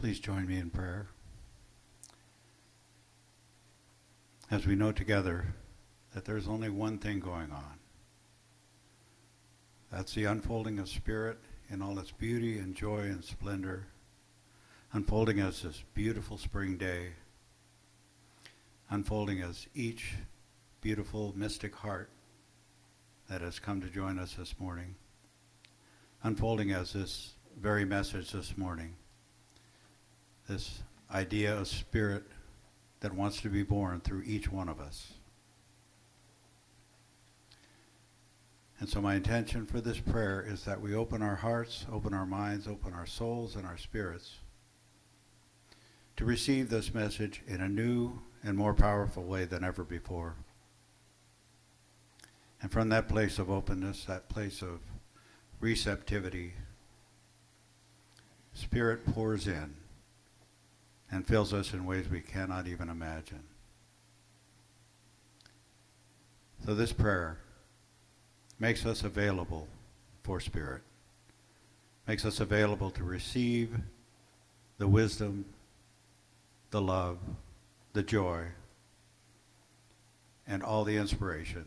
Please join me in prayer. As we know together that there's only one thing going on. That's the unfolding of Spirit in all its beauty and joy and splendor, unfolding as this beautiful spring day, unfolding as each beautiful mystic heart that has come to join us this morning, unfolding as this very message this morning, this idea of Spirit that wants to be born through each one of us. And so my intention for this prayer is that we open our hearts, open our minds, open our souls and our spirits to receive this message in a new and more powerful way than ever before. And from that place of openness, that place of receptivity, Spirit pours in and fills us in ways we cannot even imagine. So this prayer makes us available for Spirit, makes us available to receive the wisdom, the love, the joy, and all the inspiration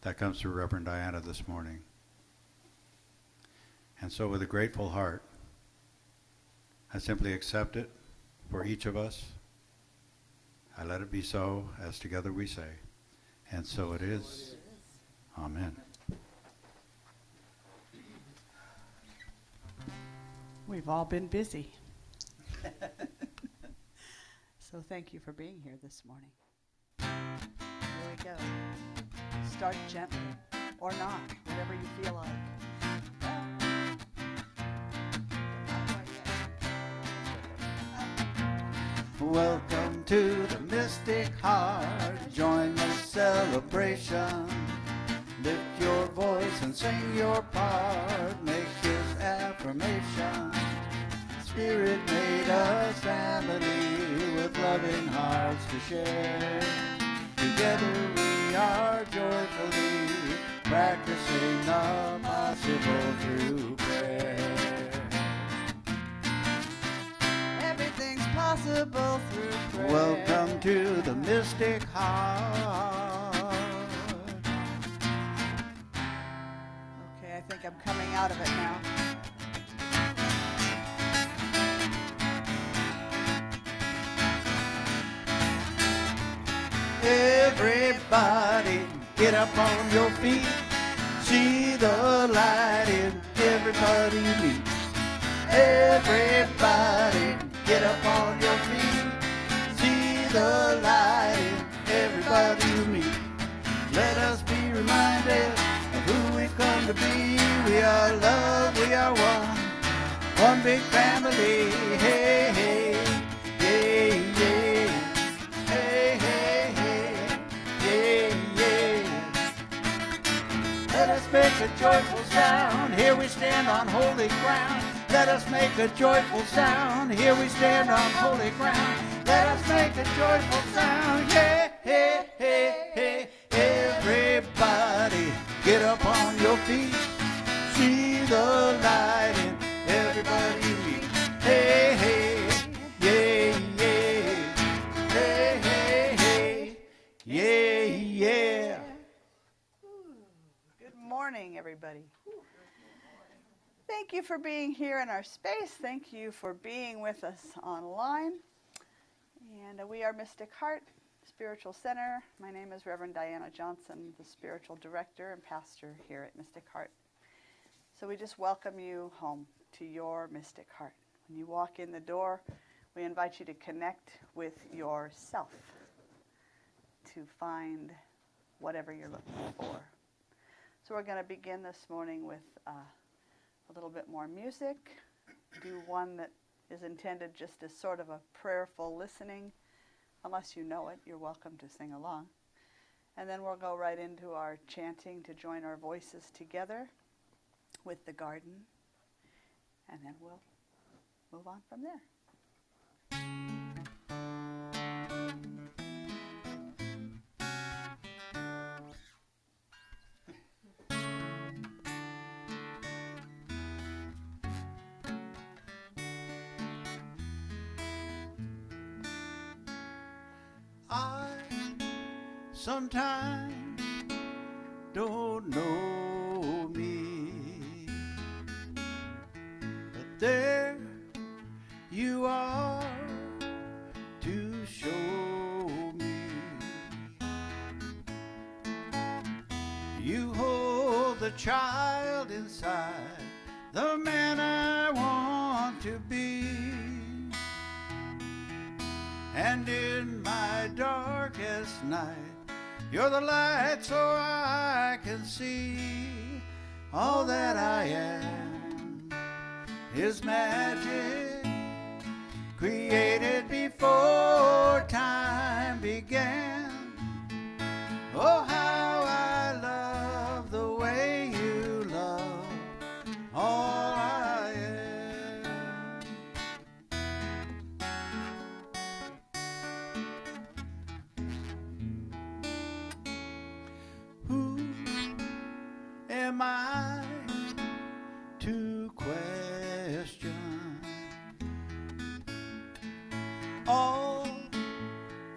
that comes through Reverend Diana this morning. And so with a grateful heart, I simply accept it for each of us. I let it be so, as together we say, and so it is. Amen. We've all been busy. So thank you for being here this morning. Here we go. Start gently, or not, whatever you feel like. Welcome to the Mystic Heart. Join the celebration. Lift your voice and sing your part. Make his affirmation. Spirit made us family with loving hearts to share. Together we are joyfully practicing the possible through prayer. Everything's possible through prayer. Welcome to the Mystic Heart. Okay, I think I'm coming out of it now. Everybody, get up on your feet. See the light in everybody you meet. Everybody, get up on your feet. See the light in everybody you meet. Let us be reminded of who we've come to be. We are love, we are one big family. Hey, hey, yeah, yeah. Hey, hey, hey, yeah, yeah. Let us make a joyful sound. Here we stand on holy ground. Let us make a joyful sound. Here we stand on holy ground. Let us make a joyful sound. Yeah, hey, hey, hey. Everybody, get up on your feet. See the light in everybody you meet. Hey, hey, yeah, yeah. Hey, hey, hey, yeah, yeah. Good morning, everybody. Thank you for being here in our space. Thank you for being with us online. And we are Mystic Heart Spiritual Center. My name is Reverend Diana Johnson, the spiritual director and pastor here at Mystic Heart. So we just welcome you home to your Mystic Heart. When you walk in the door, we invite you to connect with yourself to find whatever you're looking for. So we're going to begin this morning with a little bit more music. Do one that is intended just as sort of a prayerful listening. Unless you know it, you're welcome to sing along. And then we'll go right into our chanting to join our voices together with the garden. And then we'll move on from there. I sometimes don't know me, but there you are to show me. You hold the child inside, the man I want to be. And in my darkest night, you're the light so I can see. All that I am is magic, created before time began. Oh, how I love the way you love all I am. Who am I to question all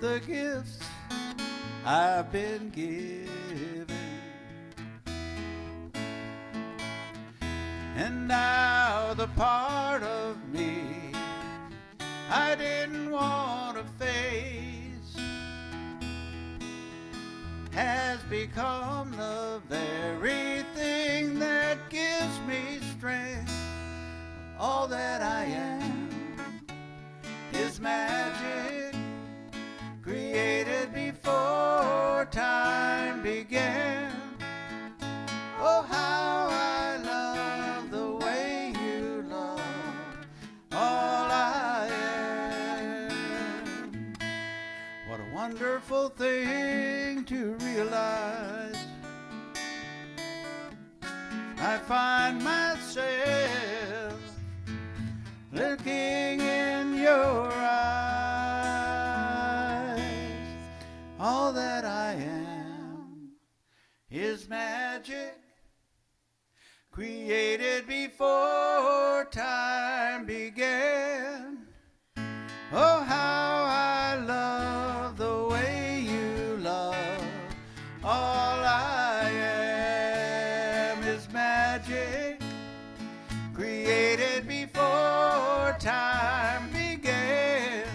the gifts I've been given? And now the part of me I didn't want to face has become the very thing that gives me strength. All that I am is magic, created before time began. Oh, how I love the way you love all I am. What a wonderful thing to realize. I find myself looking in your eyes. All that I am is magic, created before time began. Oh, how I love the way you love. All I am is magic, created before time began.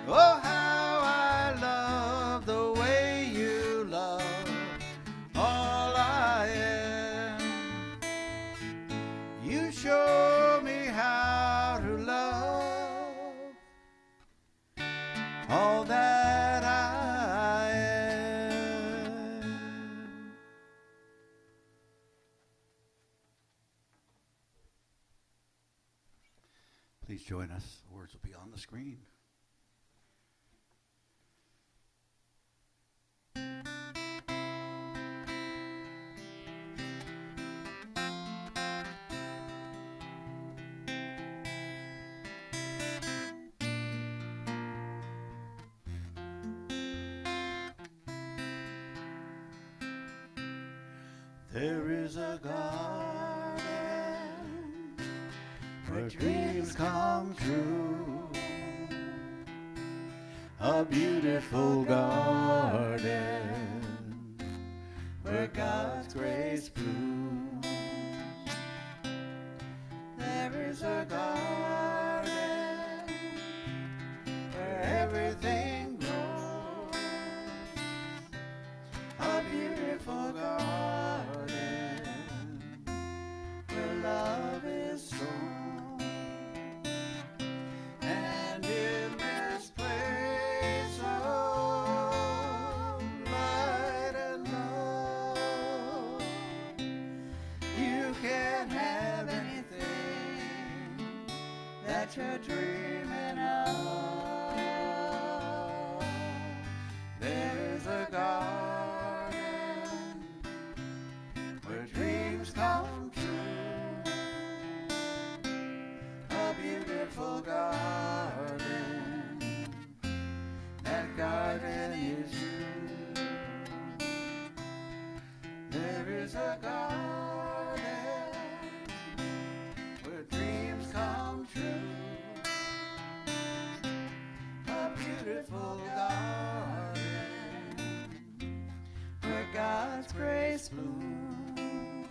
Oh, how I love the way you love all I am. You show me how to love all that I am. Please join us. The words will be on the screen. There is a garden where dreams come true, a beautiful garden where God's grace blooms. There is a garden where everything grows, a beautiful garden where love is strong. And in this place of light and love, you can have anything that you're dreaming of. There's a garden where dreams come true, a beautiful garden. That garden is you. There is a garden where dreams come true, a beautiful garden. grace bloom.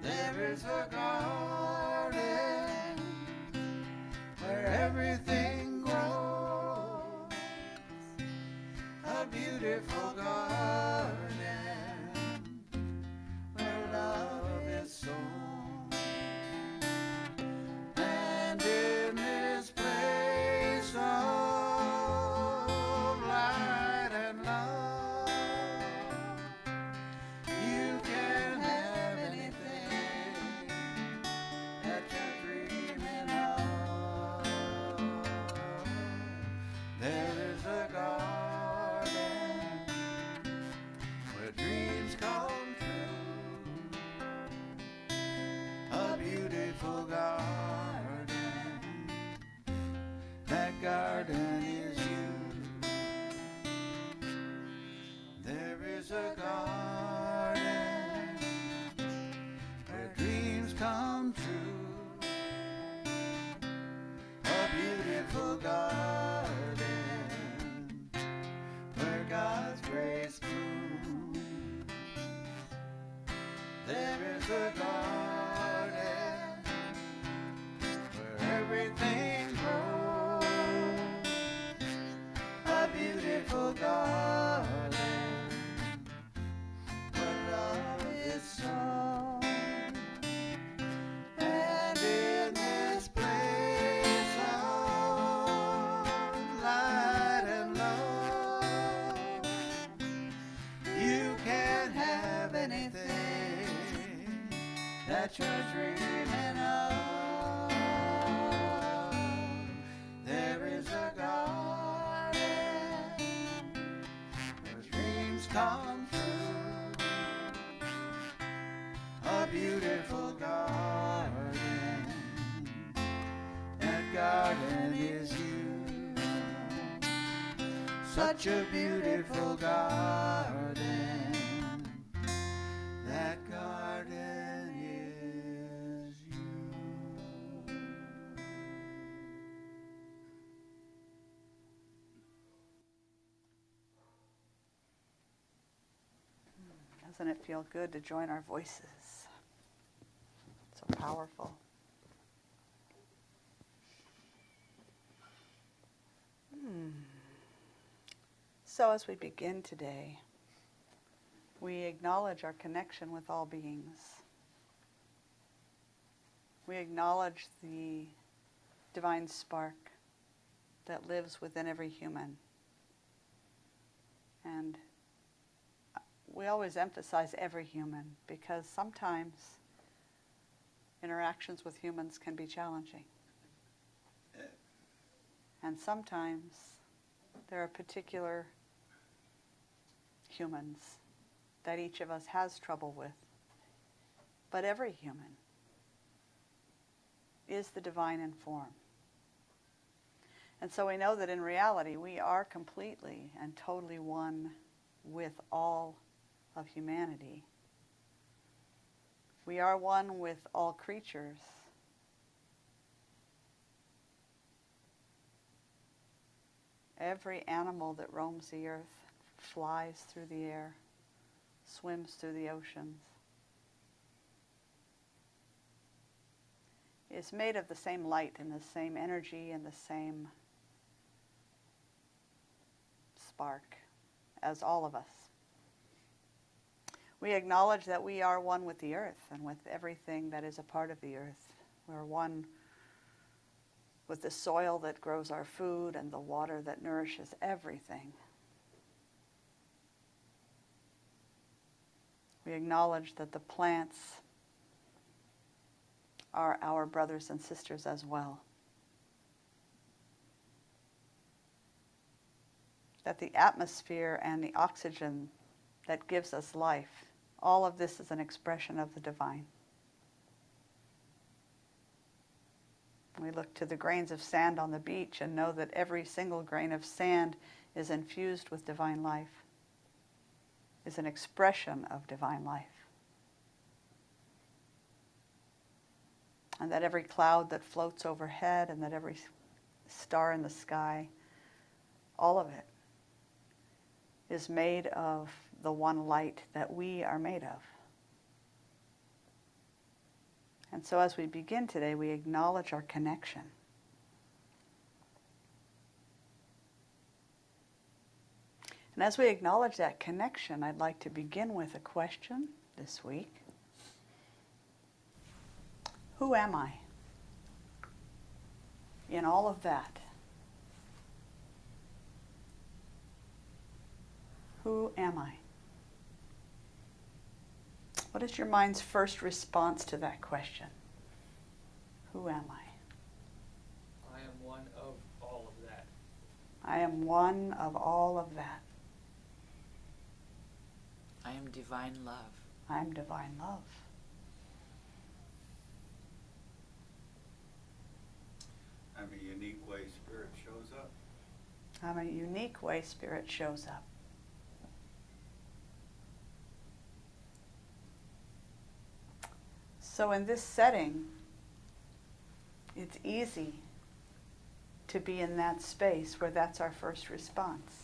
There is a garden where everything grows, a beautiful garden where love is sown. And in this place of light and love, you can have anything that you're dreaming of. There is a garden where dreams come true, a beautiful garden. That garden is you. There is a garden where dreams come true, a beautiful garden where God's grace blooms. There is a garden where everything grows, a beautiful garden where love is sown. And in this place of light and love, you can have anything that you're dreaming of. There is a garden where dreams come true, a beautiful garden. That garden is you. Such a beautiful garden. That garden is you. Doesn't it feel good to join our voices? So powerful. So as we begin today, we acknowledge our connection with all beings. We acknowledge the divine spark that lives within every human. And we always emphasize every human because sometimes interactions with humans can be challenging. And sometimes there are particular humans that each of us has trouble with. But every human is the divine in form. And so we know that in reality we are completely and totally one with all of humanity. We are one with all creatures. Every animal that roams the earth, flies through the air, swims through the oceans, is made of the same light and the same energy and the same spark as all of us. We acknowledge that we are one with the earth and with everything that is a part of the earth. We're one with the soil that grows our food and the water that nourishes everything. We acknowledge that the plants are our brothers and sisters as well. That the atmosphere and the oxygen that gives us life, all of this is an expression of the divine. We look to the grains of sand on the beach and know that every single grain of sand is infused with divine life, is an expression of divine life. And that every cloud that floats overhead and that every star in the sky, all of it is made of the one light that we are made of. And so as we begin today, we acknowledge our connection. And as we acknowledge that connection, I'd like to begin with a question this week. Who am I in all of that? Who am I? What is your mind's first response to that question? Who am I? I am one of all of that. I am one of all of that. I am divine love. I am divine love. I'm a unique way Spirit shows up. I'm a unique way Spirit shows up. So in this setting, it's easy to be in that space where that's our first response.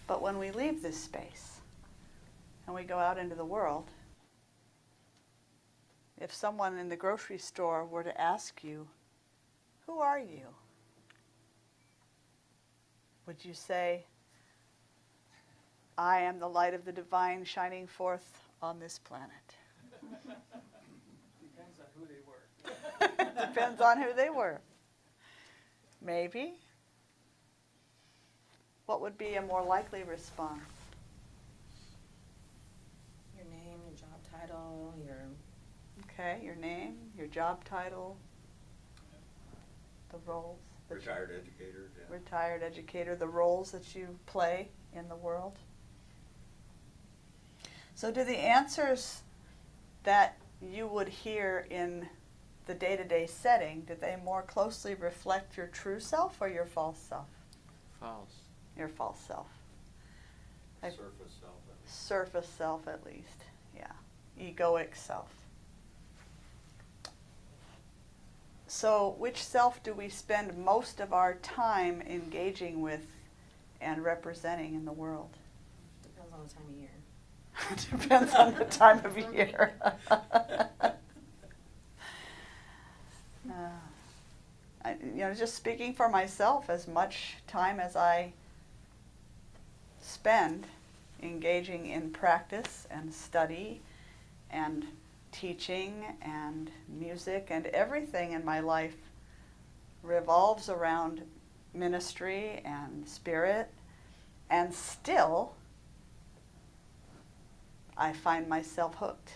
But when we leave this space and we go out into the world, if someone in the grocery store were to ask you, who are you? Would you say, I am the light of the divine shining forth on this planet? Depends on who they were. Depends on who they were. Maybe. What would be a more likely response? Your name, your job title, your... Okay, your name, your job title, the roles. that you- Retired educator. Yeah. Retired educator, the roles that you play in the world. So do the answers that you would hear in the day-to-day setting, do they more closely reflect your true self or your false self? False. Your false self. Surface self. at least. Surface self at least, yeah. Egoic self. So which self do we spend most of our time engaging with and representing in the world? Depends on the time of year. Depends on the time of year. Just speaking for myself, as much time as I spend engaging in practice and study and teaching and music and everything in my life revolves around ministry and spirit, and still I find myself hooked.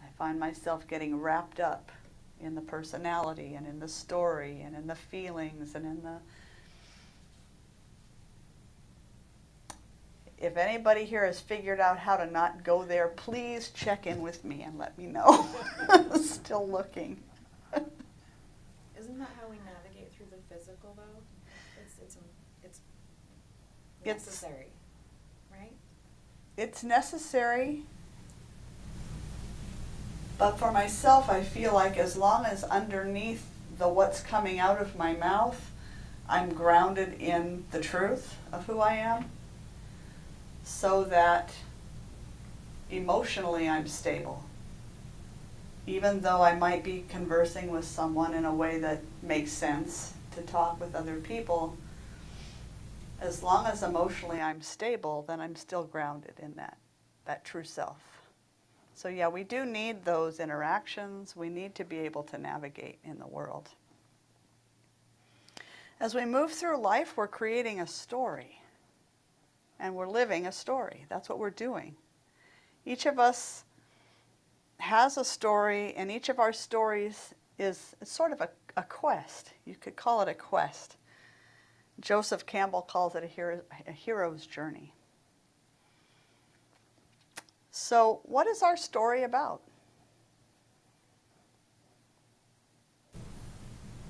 I find myself getting wrapped up in the personality and in the story and in the feelings and in the... If anybody here has figured out how to not go there, please check in with me and let me know. Still looking. Isn't that how we navigate through the physical, though? It's It's- necessary, right? It's necessary, but for myself, I feel like as long as underneath the what's coming out of my mouth, I'm grounded in the truth of who I am, so that emotionally I'm stable. Even though I might be conversing with someone in a way that makes sense to talk with other people, as long as emotionally I'm stable, then I'm still grounded in that true self. So yeah, we do need those interactions. We need to be able to navigate in the world. As we move through life, we're creating a story. And we're living a story. That's what we're doing. Each of us has a story, and each of our stories is sort of a quest. You could call it a quest. Joseph Campbell calls it a hero's journey. So what is our story about?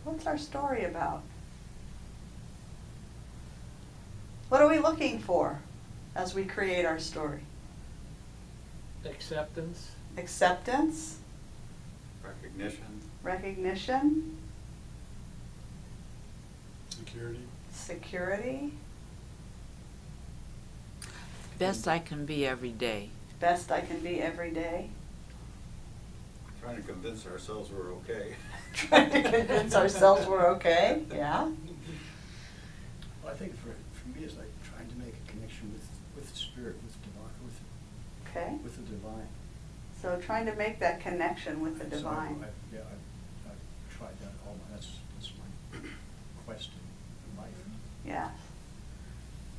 What's our story about? What are we looking for as we create our story? Acceptance. Acceptance, Recognition. recognition, Security. security, Best I can be every day. Best I can be every day. Trying to convince ourselves we're okay. Trying to convince ourselves we're okay. Yeah. Well, I think for me, it's like trying to make a connection with spirit, with divine, Okay. with the divine. So trying to make that connection with the And so divine. I've tried that all my, that's my quest in life. Yeah.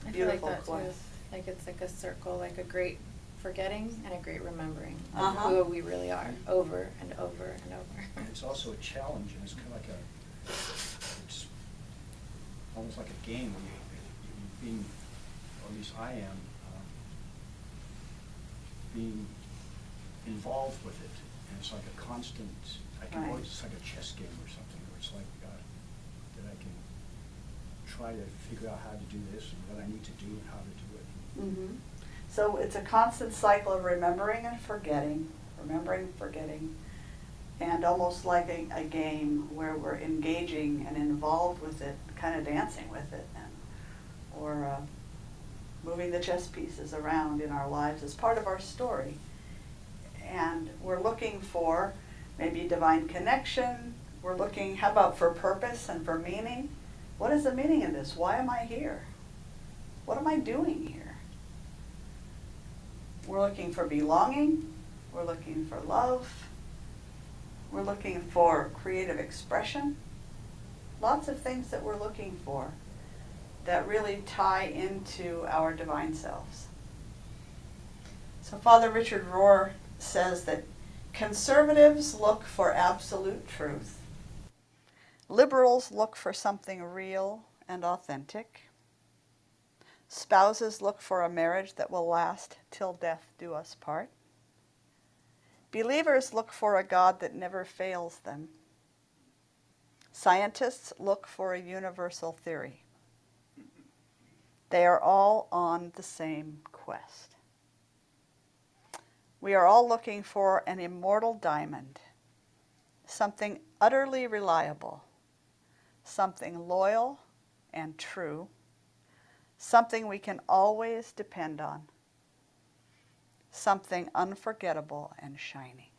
I feel like Beautiful that too. quest. Like it's like a circle, like a great forgetting and a great remembering of Uh-huh. who we really are, over and over and over. And it's also a challenge, and it's kind of like it's almost like a game where you're being, or at least I am, being involved with it. And it's like a constant, Right. it's like a chess game or something, where it's like that I can try to figure out how to do this and what I need to do and how to do it. Mm-hmm. So it's a constant cycle of remembering and forgetting, and almost like a game where we're engaging and involved with it, kind of dancing with it, or moving the chess pieces around in our lives as part of our story. And we're looking for maybe divine connection. We're looking, how about for purpose and for meaning? What is the meaning of this? Why am I here? What am I doing here? We're looking for belonging. We're looking for love. We're looking for creative expression. Lots of things that we're looking for that really tie into our divine selves. So Father Richard Rohr says that conservatives look for absolute truth. Liberals look for something real and authentic. Spouses look for a marriage that will last till death do us part. Believers look for a God that never fails them. Scientists look for a universal theory. They are all on the same quest. We are all looking for an immortal diamond, something utterly reliable, something loyal and true, something we can always depend on, something unforgettable and shining.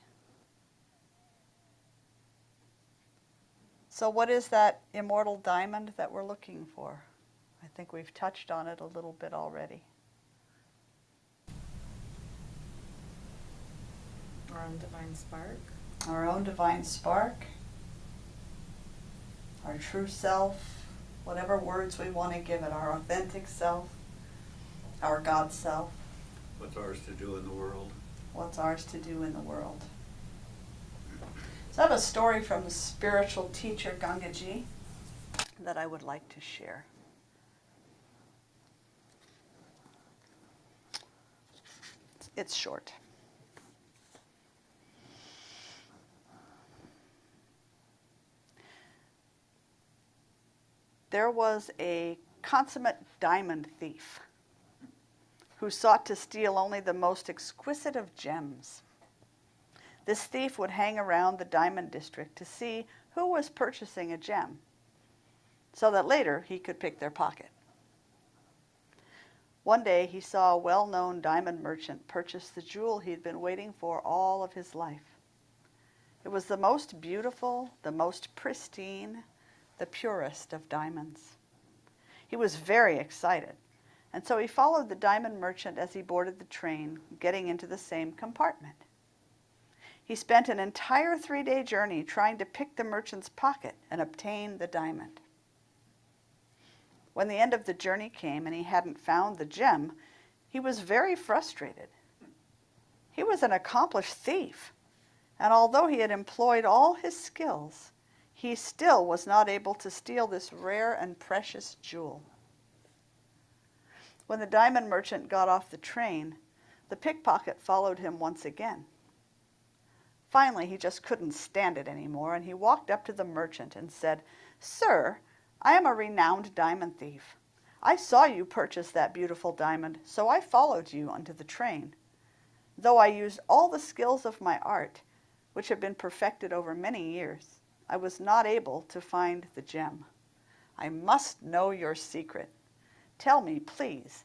So what is that immortal diamond that we're looking for? I think we've touched on it a little bit already. Our own divine spark. Our own divine spark, our true self, whatever words we want to give it, our authentic self, our God self. What's ours to do in the world? What's ours to do in the world? So I have a story from the spiritual teacher Gangaji that I would like to share. It's short. There was a consummate diamond thief who sought to steal only the most exquisite of gems. This thief would hang around the diamond district to see who was purchasing a gem, so that later he could pick their pocket. One day he saw a well-known diamond merchant purchase the jewel he'd been waiting for all of his life. It was the most beautiful, the most pristine, the purest of diamonds. He was very excited, and so he followed the diamond merchant as he boarded the train, getting into the same compartment. He spent an entire 3-day journey trying to pick the merchant's pocket and obtain the diamond. When the end of the journey came and he hadn't found the gem, he was very frustrated. He was an accomplished thief, and although he had employed all his skills, he still was not able to steal this rare and precious jewel. When the diamond merchant got off the train, the pickpocket followed him once again. Finally, he just couldn't stand it anymore, and he walked up to the merchant and said, "Sir, I am a renowned diamond thief. I saw you purchase that beautiful diamond, so I followed you onto the train. Though I used all the skills of my art, which have been perfected over many years, I was not able to find the gem. I must know your secret. Tell me, please,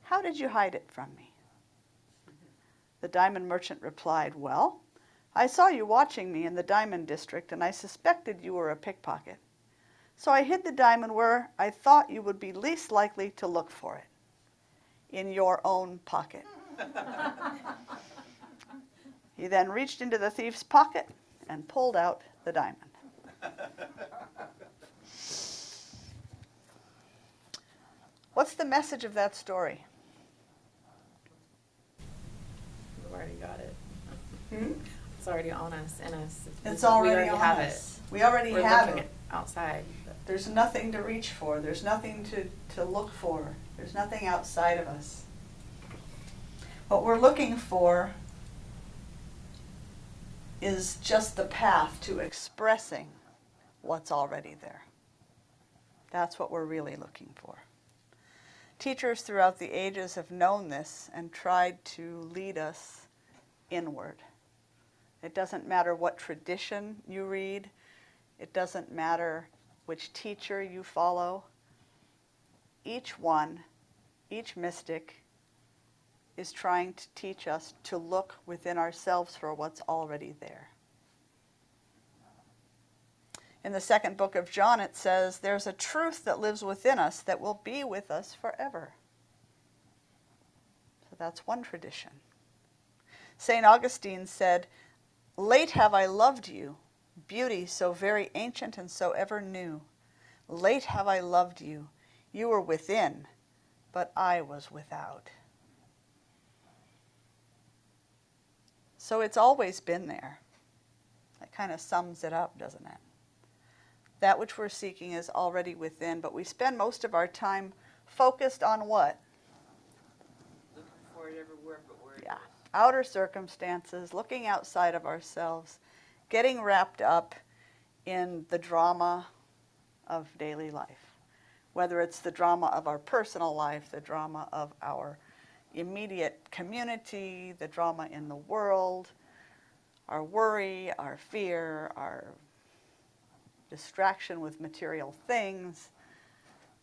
How did you hide it from me?" The diamond merchant replied, "Well, I saw you watching me in the diamond district, and I suspected you were a pickpocket. So I hid the diamond where I thought you would be least likely to look for it, in your own pocket." He then reached into the thief's pocket and pulled out the diamond. What's the message of that story? We've already got it. Hmm? It's already on us, in us. It's We already on have us. We already We're have looking it. outside. But There's nothing to reach for. There's nothing to look for. There's nothing outside of us. What we're looking for is just the path to expressing what's already there. That's what we're really looking for. Teachers throughout the ages have known this and tried to lead us inward. It doesn't matter what tradition you read. It doesn't matter which teacher you follow. Each one, each mystic, is trying to teach us to look within ourselves for what's already there. In the second book of John, it says, "There's a truth that lives within us that will be with us forever." So that's one tradition. St. Augustine said, "Late have I loved you, beauty so very ancient and so ever new. Late have I loved you. You were within, but I was without." So it's always been there. That kind of sums it up, doesn't it? That which we're seeking is already within, but we spend most of our time focused on what? Looking for it everywhere but where it Yeah. is. Outer circumstances, looking outside of ourselves, getting wrapped up in the drama of daily life. Whether it's the drama of our personal life, the drama of our immediate community, the drama in the world, our worry, our fear, our distraction with material things.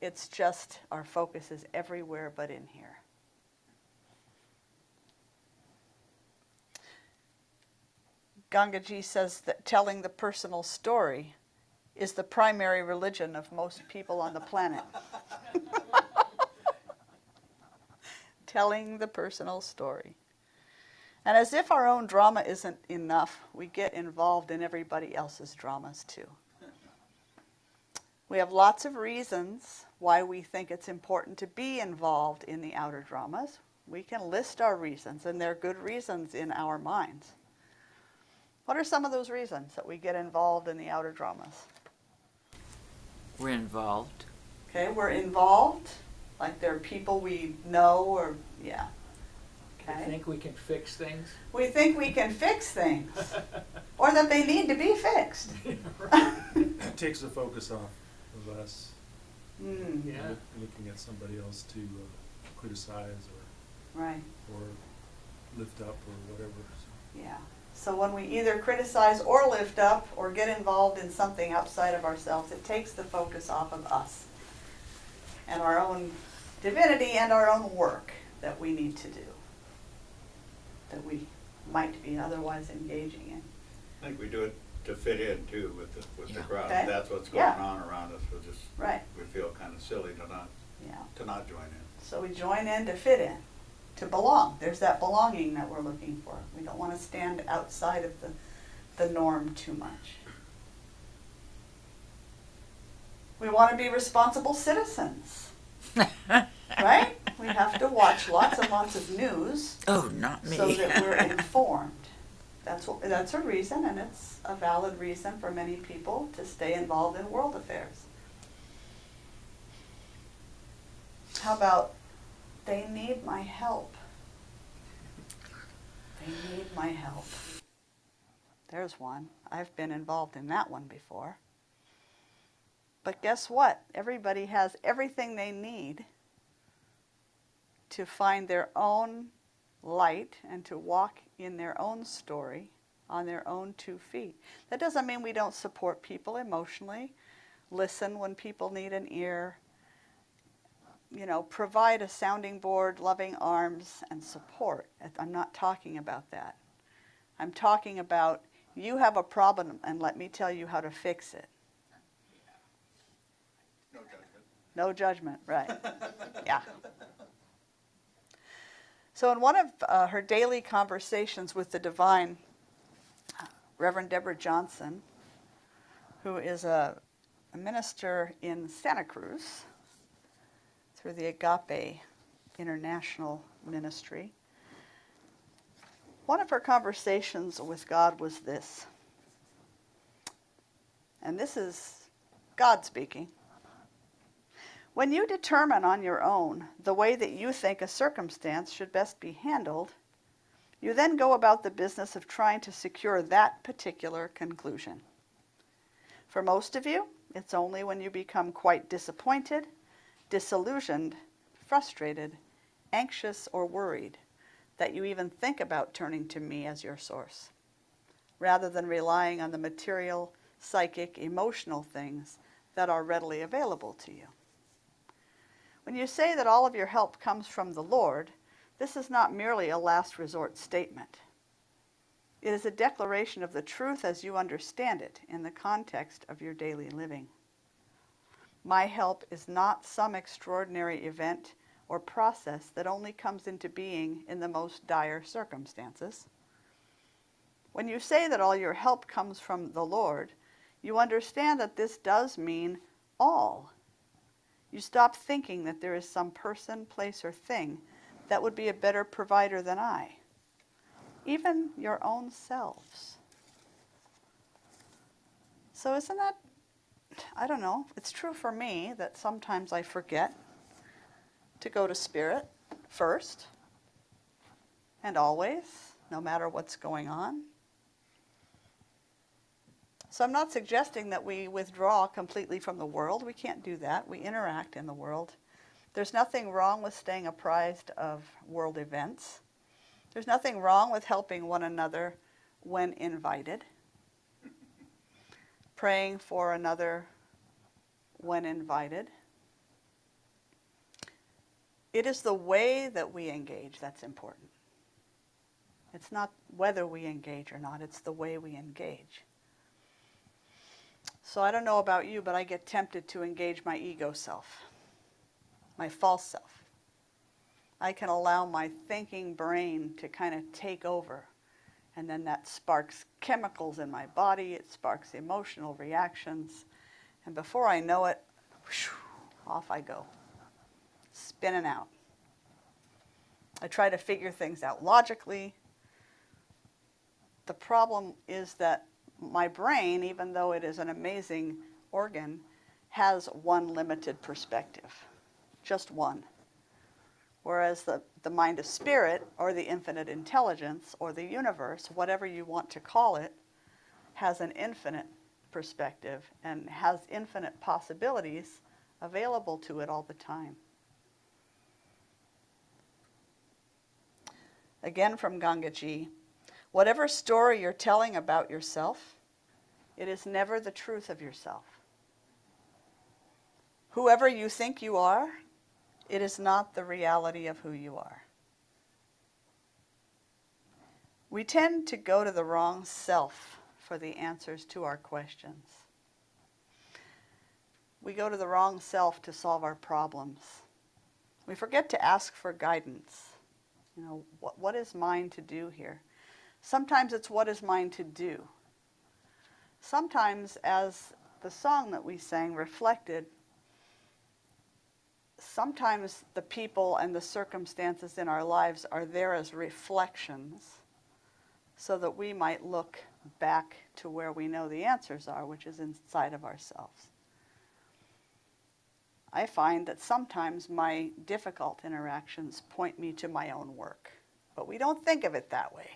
It's just our focus is everywhere but in here. Gangaji says that telling the personal story is the primary religion of most people on the planet. Telling the personal story. And as if our own drama isn't enough, we get involved in everybody else's dramas too. We have lots of reasons why we think it's important to be involved in the outer dramas. We can list our reasons, and they're good reasons in our minds. What are some of those reasons that we get involved in the outer dramas? We're involved. Okay, we're involved, like there are people we know or, yeah. I Okay. think we can fix things. We think we can fix things, or that they need to be fixed. It takes the focus off of us, Mm, Yeah. looking at somebody else to criticize right, or lift up or whatever. So. yeah. So when we either criticize or lift up or get involved in something outside of ourselves, it takes the focus off of us and our own divinity and our own work that we need to do, that we might be otherwise engaging in. I think we do it to fit in too with the Yeah. crowd. Okay. That's what's going Yeah. on around us. Right, We feel kind of silly to yeah. not join in. So we join in to fit in, to belong. There's that belonging that we're looking for. We don't want to stand outside of the norm too much. We want to be responsible citizens, right? We have to watch lots and lots of news Oh, not me. so that we're informed. That's a reason, and it's a valid reason for many people to stay involved in world affairs. How about, they need my help? They need my help. There's one. I've been involved in that one before. But guess what? Everybody has everything they need to find their own light and to walk in their own story on their own 2 feet. That doesn't mean we don't support people emotionally, listen when people need an ear, provide a sounding board, loving arms, and support. I'm not talking about that. I'm talking about you have a problem and let me tell you how to fix it. No judgment. No judgment, right. Yeah. So in one of her daily conversations with the divine, Reverend Deborah Johnson, who is a minister in Santa Cruz through the Agape International Ministry, one of her conversations with God was this. And this is God speaking. When you determine on your own the way that you think a circumstance should best be handled, you then go about the business of trying to secure that particular conclusion. For most of you, it's only when you become quite disappointed, disillusioned, frustrated, anxious, or worried that you even think about turning to me as your source, rather than relying on the material, psychic, emotional things that are readily available to you. When you say that all of your help comes from the Lord, this is not merely a last resort statement. It is a declaration of the truth as you understand it in the context of your daily living. My help is not some extraordinary event or process that only comes into being in the most dire circumstances. When you say that all your help comes from the Lord, you understand that this does mean all. You stop thinking that there is some person, place, or thing that would be a better provider than I, even your own selves. So isn't that, I don't know, it's true for me that sometimes I forget to go to Spirit first and always, no matter what's going on. So I'm not suggesting that we withdraw completely from the world. We can't do that. We interact in the world. There's nothing wrong with staying apprised of world events. There's nothing wrong with helping one another when invited. Praying for another when invited. It is the way that we engage that's important. It's not whether we engage or not, it's the way we engage. So I don't know about you, but I get tempted to engage my ego self, my false self. I can allow my thinking brain to kind of take over, and then that sparks chemicals in my body, it sparks emotional reactions, and before I know it, whoosh, off I go, spinning out. I try to figure things out logically. The problem is that my brain, even though it is an amazing organ, has one limited perspective, just one. Whereas the mind of spirit, or the infinite intelligence, or the universe, whatever you want to call it, has an infinite perspective and has infinite possibilities available to it all the time. Again from Gangaji, whatever story you're telling about yourself, it is never the truth of yourself. Whoever you think you are, it is not the reality of who you are. We tend to go to the wrong self for the answers to our questions. We go to the wrong self to solve our problems. We forget to ask for guidance. What is mine to do here? Sometimes it's what is mine to do. Sometimes, as the song that we sang reflected, sometimes the people and the circumstances in our lives are there as reflections so that we might look back to where we know the answers are, which is inside of ourselves. I find that sometimes my difficult interactions point me to my own work, but we don't think of it that way.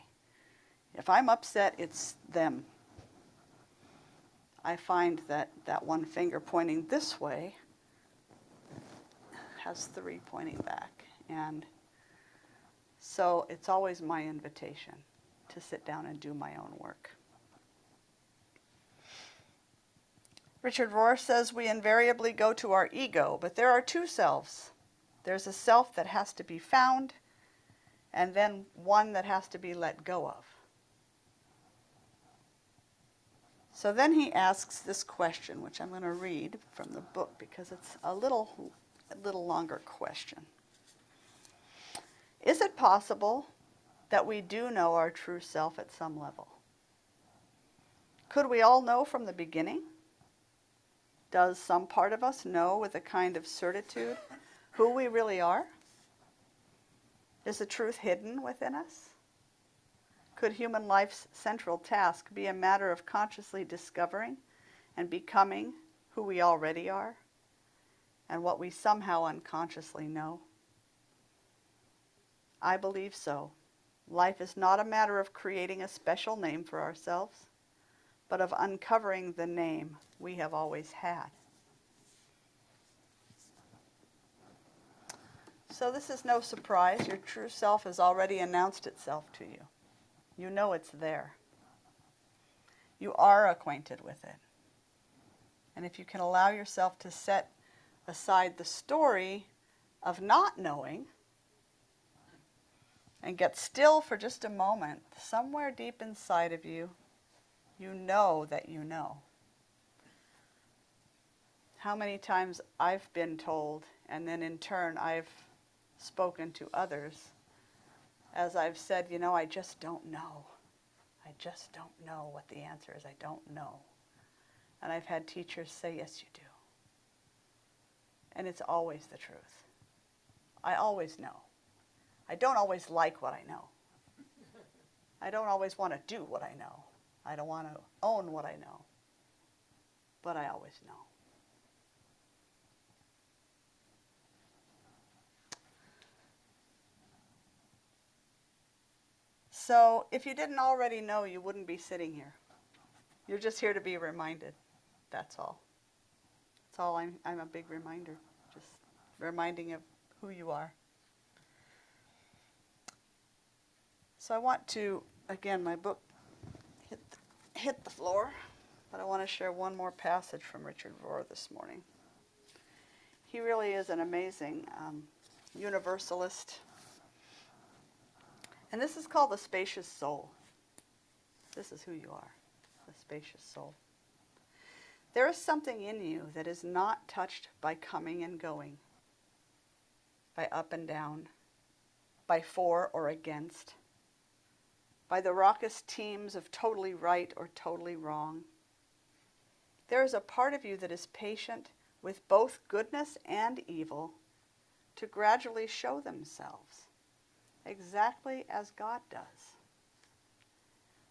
If I'm upset, it's them. I find that one finger pointing this way has three pointing back. And so it's always my invitation to sit down and do my own work. Richard Rohr says we invariably go to our ego, but there are two selves, There's a self that has to be found, and then one that has to be let go of. So then he asks this question, which I'm going to read from the book because it's a little longer question. Is it possible that we do know our true self at some level? Could we all know from the beginning? Does some part of us know with a kind of certitude who we really are? Is the truth hidden within us? Could human life's central task be a matter of consciously discovering and becoming who we already are and what we somehow unconsciously know? I believe so. Life is not a matter of creating a special name for ourselves, but of uncovering the name we have always had. So this is no surprise. Your true self has already announced itself to you. You know it's there. You are acquainted with it. And if you can allow yourself to set aside the story of not knowing and get still for just a moment, somewhere deep inside of you, you know that you know. How many times I've been told, and then in turn I've spoken to others, as I've said, you know, I just don't know. I just don't know what the answer is. I don't know. And I've had teachers say, yes, you do. And it's always the truth. I always know. I don't always like what I know. I don't always want to do what I know. I don't want to own what I know. But I always know. So if you didn't already know, you wouldn't be sitting here. You're just here to be reminded. That's all. That's all. I'm a big reminder. Just reminding of who you are. So I want to, again, my book hit the floor, but I want to share one more passage from Richard Rohr this morning. He really is an amazing universalist. And this is called the spacious soul. This is who you are, the spacious soul. There is something in you that is not touched by coming and going, by up and down, by for or against, by the raucous teams of totally right or totally wrong. There is a part of you that is patient with both goodness and evil to gradually show themselves, exactly as God does.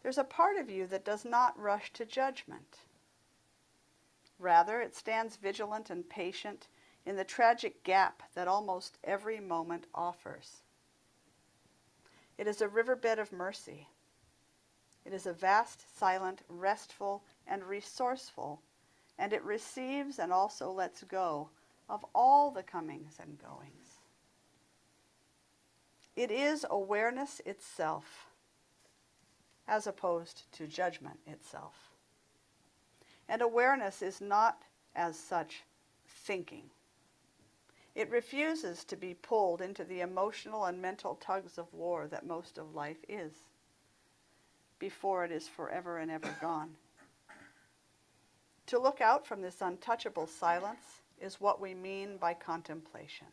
There's a part of you that does not rush to judgment. Rather, it stands vigilant and patient in the tragic gap that almost every moment offers. It is a riverbed of mercy. It is a vast, silent, restful, and resourceful, and it receives and also lets go of all the comings and goings. It is awareness itself, as opposed to judgment itself. And awareness is not, as such, thinking. It refuses to be pulled into the emotional and mental tugs of war that most of life is, before it is forever and ever gone. To look out from this untouchable silence is what we mean by contemplation.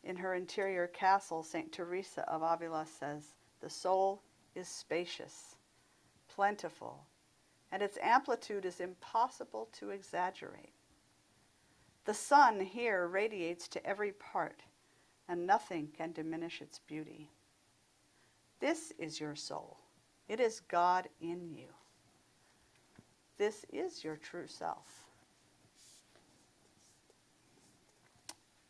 In her interior castle, St. Teresa of Avila says, the soul is spacious, plentiful, and its amplitude is impossible to exaggerate. The sun here radiates to every part, and nothing can diminish its beauty. This is your soul. It is God in you. This is your true self.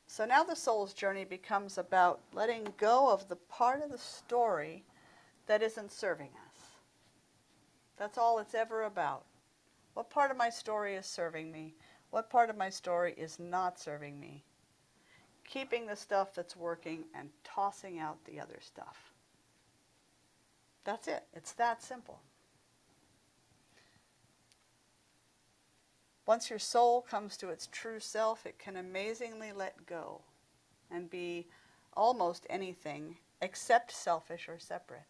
So now the soul's journey becomes about letting go of the part of the story that isn't serving us. That's all it's ever about. What part of my story is serving me? What part of my story is not serving me? Keeping the stuff that's working and tossing out the other stuff. That's it. It's that simple. Once your soul comes to its true self, it can amazingly let go and be almost anything except selfish or separate.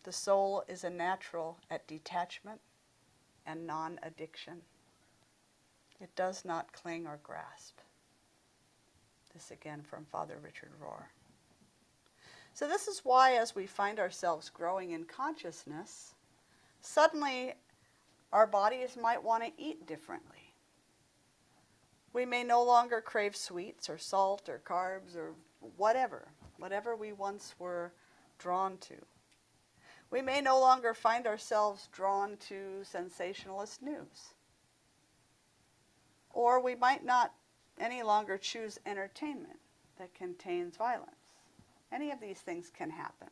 The soul is a natural at detachment and non-addiction. It does not cling or grasp. This again from Father Richard Rohr. So this is why, as we find ourselves growing in consciousness, suddenly our bodies might want to eat differently. We may no longer crave sweets or salt or carbs or whatever we once were drawn to. We may no longer find ourselves drawn to sensationalist news. Or we might not any longer choose entertainment that contains violence. Any of these things can happen.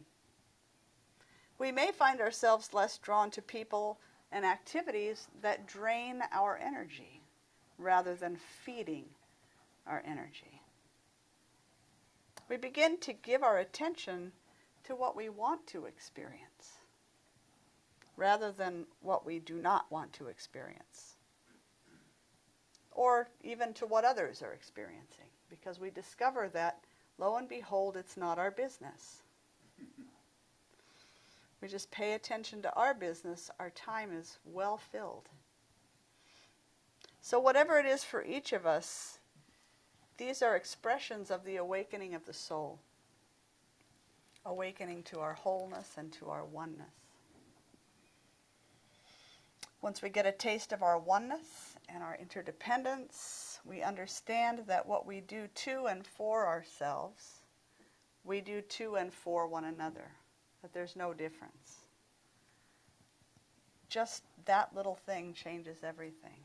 We may find ourselves less drawn to people and activities that drain our energy rather than feeding our energy. We begin to give our attention to what we want to experience rather than what we do not want to experience, or even to what others are experiencing, because we discover that, lo and behold, it's not our business. We just pay attention to our business, our time is well filled. So whatever it is for each of us, these are expressions of the awakening of the soul, awakening to our wholeness and to our oneness. Once we get a taste of our oneness and our interdependence, we understand that what we do to and for ourselves, we do to and for one another, that there's no difference. Just that little thing changes everything.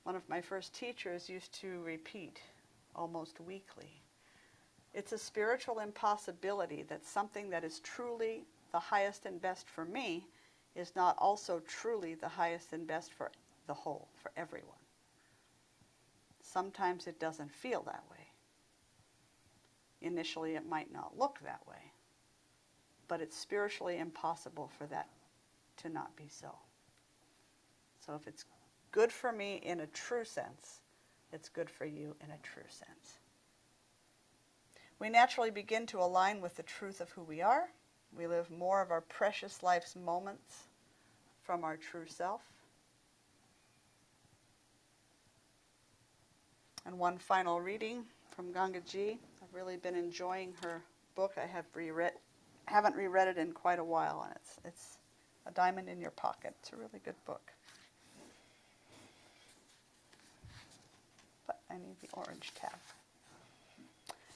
One of my first teachers used to repeat almost weekly, it's a spiritual impossibility that something that is truly the highest and best for me is not also truly the highest and best for the whole, for everyone. Sometimes it doesn't feel that way. Initially it might not look that way, but it's spiritually impossible for that to not be so. So if it's good for me in a true sense, it's good for you in a true sense. We naturally begin to align with the truth of who we are. We live more of our precious life's moments from our true self. And one final reading from Gangaji. I've really been enjoying her book. I haven't reread it in quite a while, and it's a diamond in your pocket. It's a really good book. But I need the orange tab.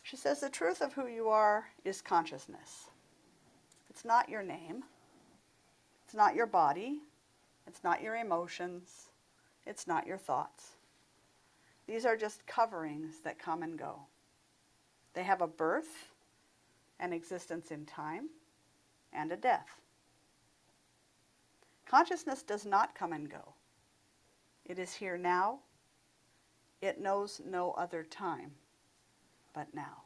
She says, the truth of who you are is consciousness. It's not your name. It's not your body. It's not your emotions. It's not your thoughts. These are just coverings that come and go. They have a birth, an existence in time, and a death. Consciousness does not come and go. It is here now. It knows no other time but now.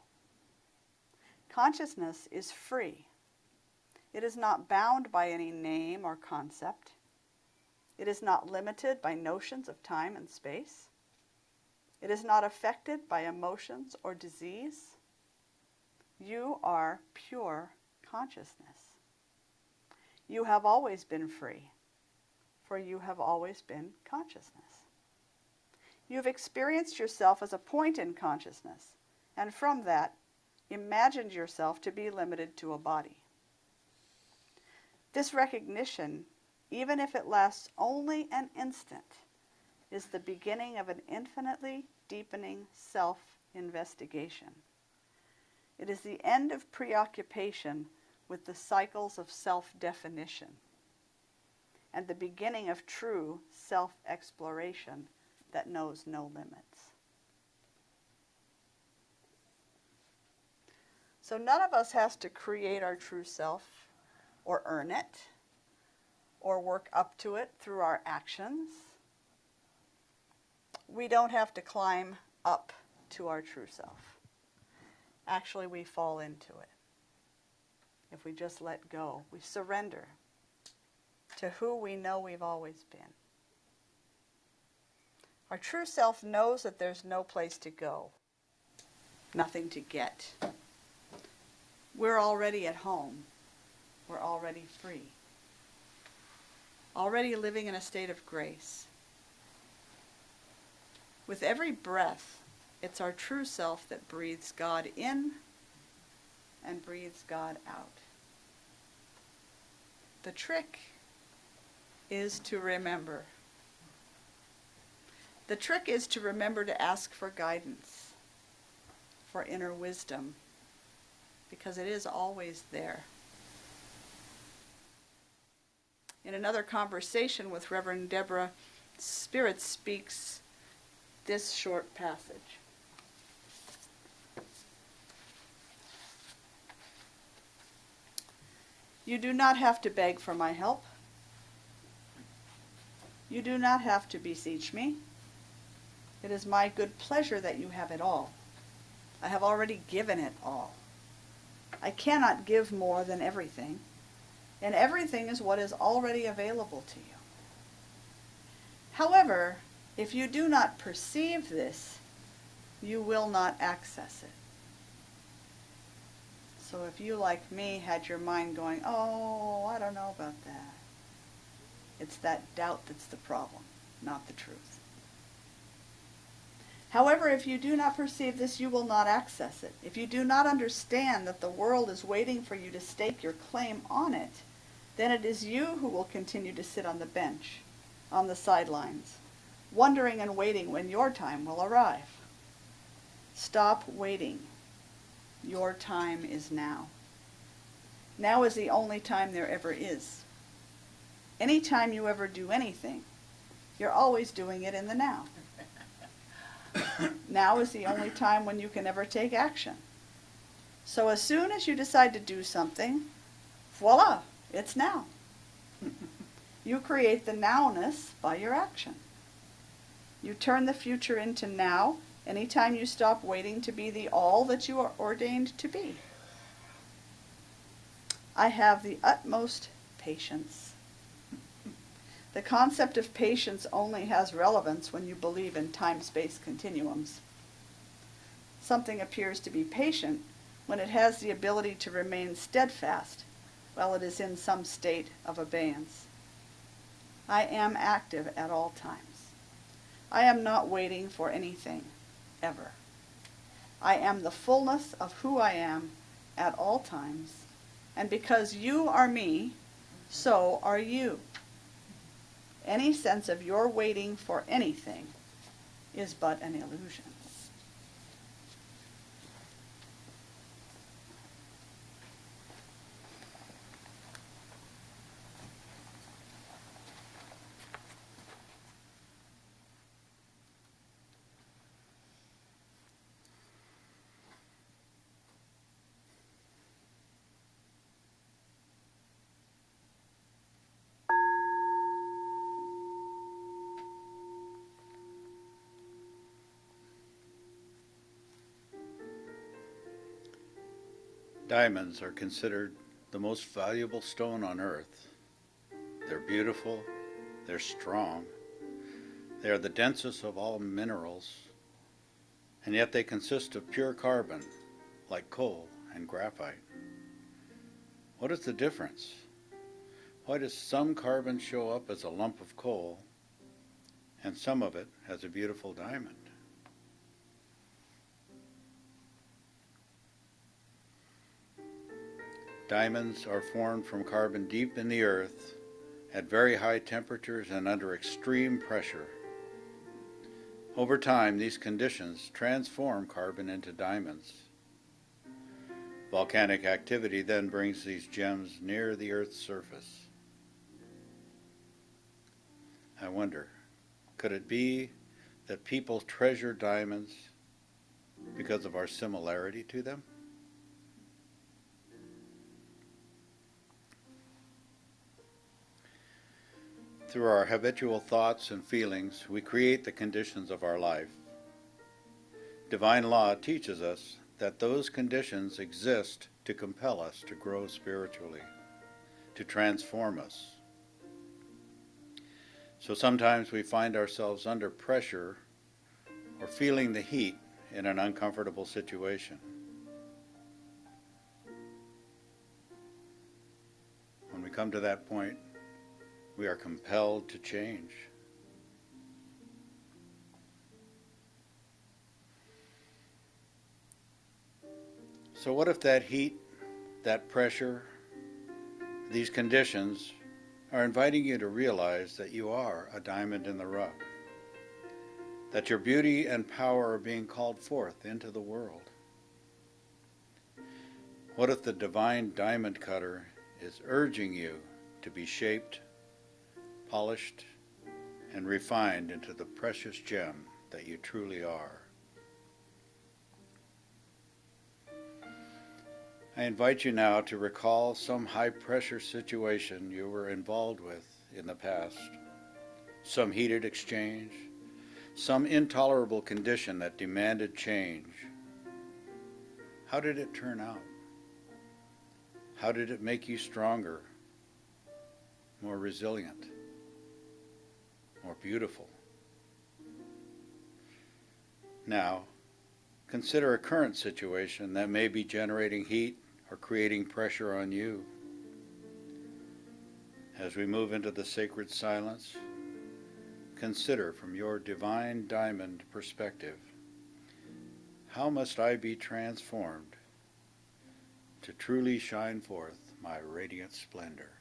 Consciousness is free. It is not bound by any name or concept. It is not limited by notions of time and space. It is not affected by emotions or disease. You are pure consciousness. You have always been free, for you have always been consciousness. You have experienced yourself as a point in consciousness, and from that, imagined yourself to be limited to a body. This recognition, even if it lasts only an instant, is the beginning of an infinitely deepening self-investigation. It is the end of preoccupation with the cycles of self-definition, and the beginning of true self-exploration that knows no limits. So none of us has to create our true self or earn it or work up to it through our actions. We don't have to climb up to our true self. Actually, we fall into it. If we just let go, we surrender to who we know we've always been. Our true self knows that there's no place to go, nothing to get. We're already at home. We're already free. Already living in a state of grace. With every breath, it's our true self that breathes God in and breathes God out. The trick is to remember. The trick is to remember to ask for guidance, for inner wisdom, because it is always there. In another conversation with Reverend Deborah, Spirit speaks this short passage. You do not have to beg for my help. You do not have to beseech me. It is my good pleasure that you have it all. I have already given it all. I cannot give more than everything, and everything is what is already available to you. However, if you do not perceive this, you will not access it. So if you, like me, had your mind going, oh, I don't know about that, it's that doubt that's the problem, not the truth. However, if you do not perceive this, you will not access it. If you do not understand that the world is waiting for you to stake your claim on it, then it is you who will continue to sit on the bench, on the sidelines, wondering and waiting when your time will arrive. Stop waiting. Your time is now. Now is the only time there ever is. Any time you ever do anything, you're always doing it in the now. Now is the only time when you can ever take action. So as soon as you decide to do something, voila, it's now. You create the nowness by your action. You turn the future into now anytime you stop waiting to be the all that you are ordained to be. I have the utmost patience. The concept of patience only has relevance when you believe in time-space continuums. Something appears to be patient when it has the ability to remain steadfast while it is in some state of abeyance. I am active at all times. I am not waiting for anything, ever. I am the fullness of who I am at all times, and because you are me, so are you. Any sense of your waiting for anything is but an illusion. Diamonds are considered the most valuable stone on earth. They're beautiful, they're strong, they are the densest of all minerals, and yet they consist of pure carbon, like coal and graphite. What is the difference? Why does some carbon show up as a lump of coal, and some of it as a beautiful diamond? Diamonds are formed from carbon deep in the earth at very high temperatures and under extreme pressure. Over time, these conditions transform carbon into diamonds. Volcanic activity then brings these gems near the Earth's surface. I wonder, could it be that people treasure diamonds because of our similarity to them? Through our habitual thoughts and feelings, we create the conditions of our life. Divine law teaches us that those conditions exist to compel us to grow spiritually, to transform us. So sometimes we find ourselves under pressure or feeling the heat in an uncomfortable situation. When we come to that point, we are compelled to change. So what if that heat, that pressure, these conditions are inviting you to realize that you are a diamond in the rough, that your beauty and power are being called forth into the world? What if the divine diamond cutter is urging you to be shaped, polished, and refined into the precious gem that you truly are? I invite you now to recall some high-pressure situation you were involved with in the past, some heated exchange, some intolerable condition that demanded change. How did it turn out? How did it make you stronger, more resilient, more beautiful? Now, consider a current situation that may be generating heat or creating pressure on you. As we move into the sacred silence, consider from your divine diamond perspective, how must I be transformed to truly shine forth my radiant splendor?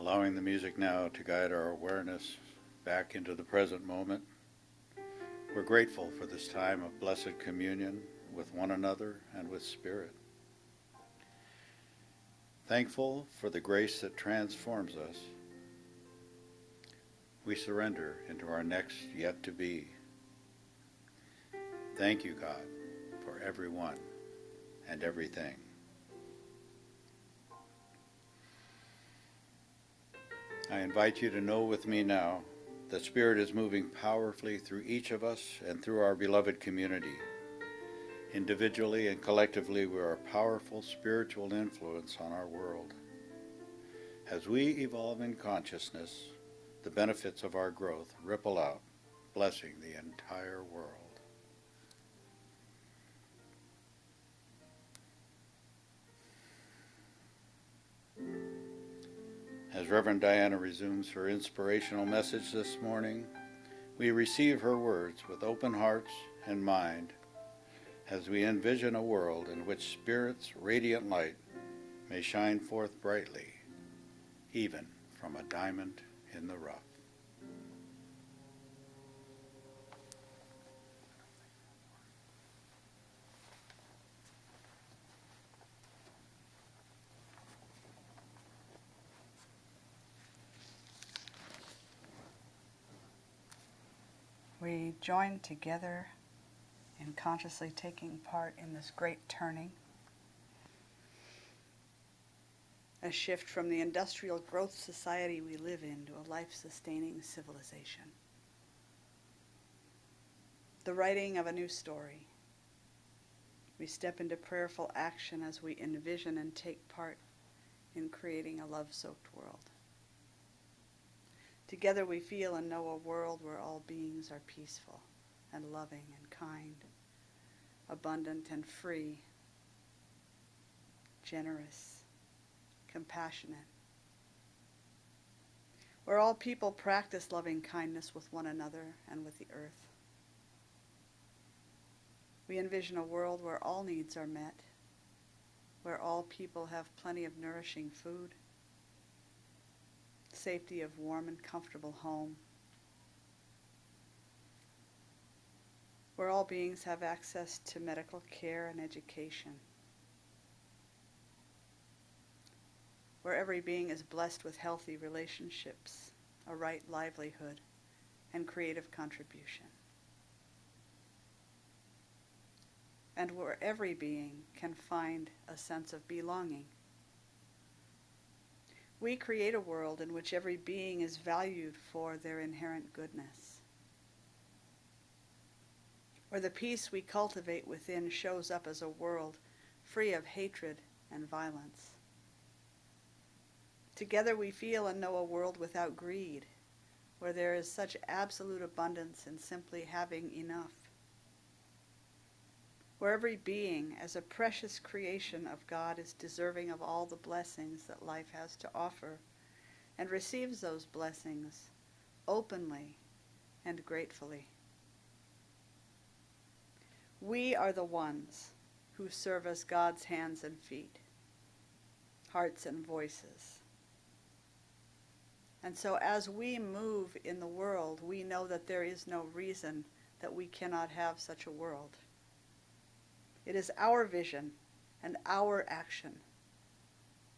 allowing the music now to guide our awareness back into the present moment. We're grateful for this time of blessed communion with one another and with Spirit. Thankful for the grace that transforms us, we surrender into our next yet to be. Thank you, God, for everyone and everything. I invite you to know with me now that Spirit is moving powerfully through each of us and through our beloved community. Individually and collectively, we are a powerful spiritual influence on our world. As we evolve in consciousness, the benefits of our growth ripple out, blessing the entire world. As Reverend Diana resumes her inspirational message this morning, we receive her words with open hearts and mind as we envision a world in which Spirit's radiant light may shine forth brightly, even from a diamond in the rough. We join together in consciously taking part in this great turning, a shift from the industrial growth society we live in to a life-sustaining civilization. The writing of a new story. We step into prayerful action as we envision and take part in creating a love-soaked world. Together we feel and know a world where all beings are peaceful and loving and kind, abundant and free, generous, compassionate, where all people practice loving kindness with one another and with the earth. We envision a world where all needs are met, where all people have plenty of nourishing food, safety of warm and comfortable home, where all beings have access to medical care and education, where every being is blessed with healthy relationships, a right livelihood, and creative contribution, and where every being can find a sense of belonging. We create a world in which every being is valued for their inherent goodness, where the peace we cultivate within shows up as a world free of hatred and violence. Together we feel and know a world without greed, where there is such absolute abundance in simply having enough, where every being, as a precious creation of God, is deserving of all the blessings that life has to offer, and receives those blessings openly and gratefully. We are the ones who serve as God's hands and feet, hearts and voices. And so as we move in the world, we know that there is no reason that we cannot have such a world. It is our vision and our action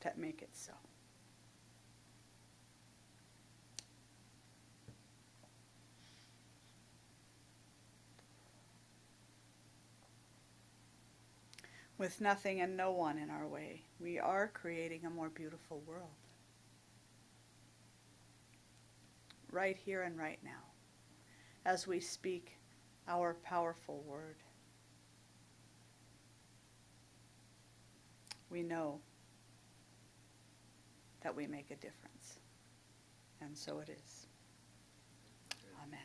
that make it so. With nothing and no one in our way, we are creating a more beautiful world. Right here and right now, as we speak our powerful word. We know that we make a difference. And so it is. Amen.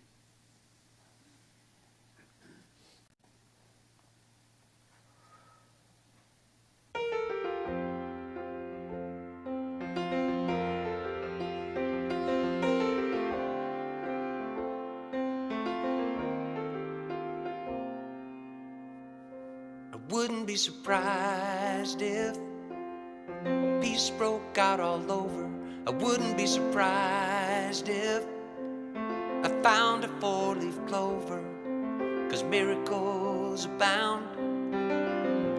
I wouldn't be surprised if peace broke out all over I wouldn't be surprised if I found a 4-leaf clover, 'cause miracles abound.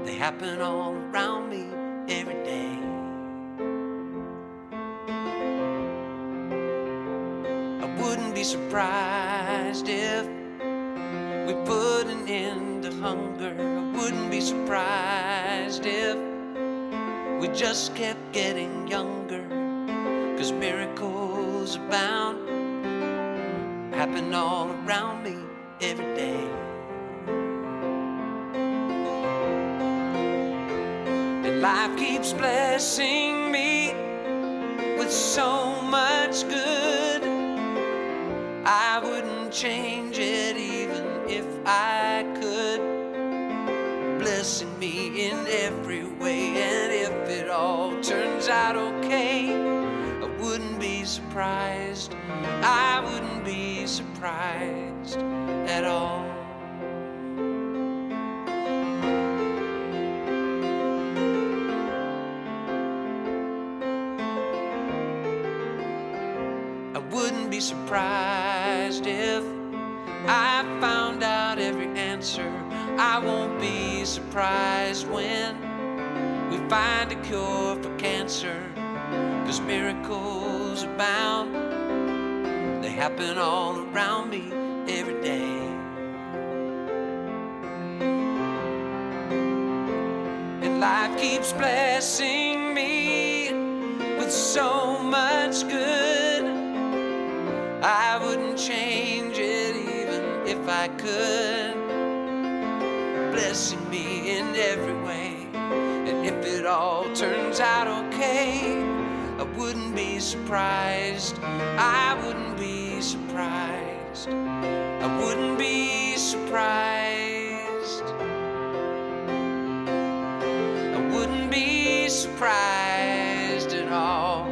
They happen all around me every day. I wouldn't be surprised if we put an end to hunger. I wouldn't be surprised if we just kept getting younger, 'cause miracles abound, happen all around me every day. And life keeps blessing me with so much good. I wouldn't change it even if I could. Blessing me in every way, and if it all turns out okay, I wouldn't be surprised. I wouldn't be surprised at all. I wouldn't be surprised if I found out every answer. I won't be surprised when we find a cure for cancer, 'cause miracles abound. They happen all around me every day. And life keeps blessing me with so much good. I wouldn't change it even if I could. Blessing me in every way, and if it all turns out okay, I wouldn't be surprised. I wouldn't be surprised. I wouldn't be surprised. I wouldn't be surprised at all.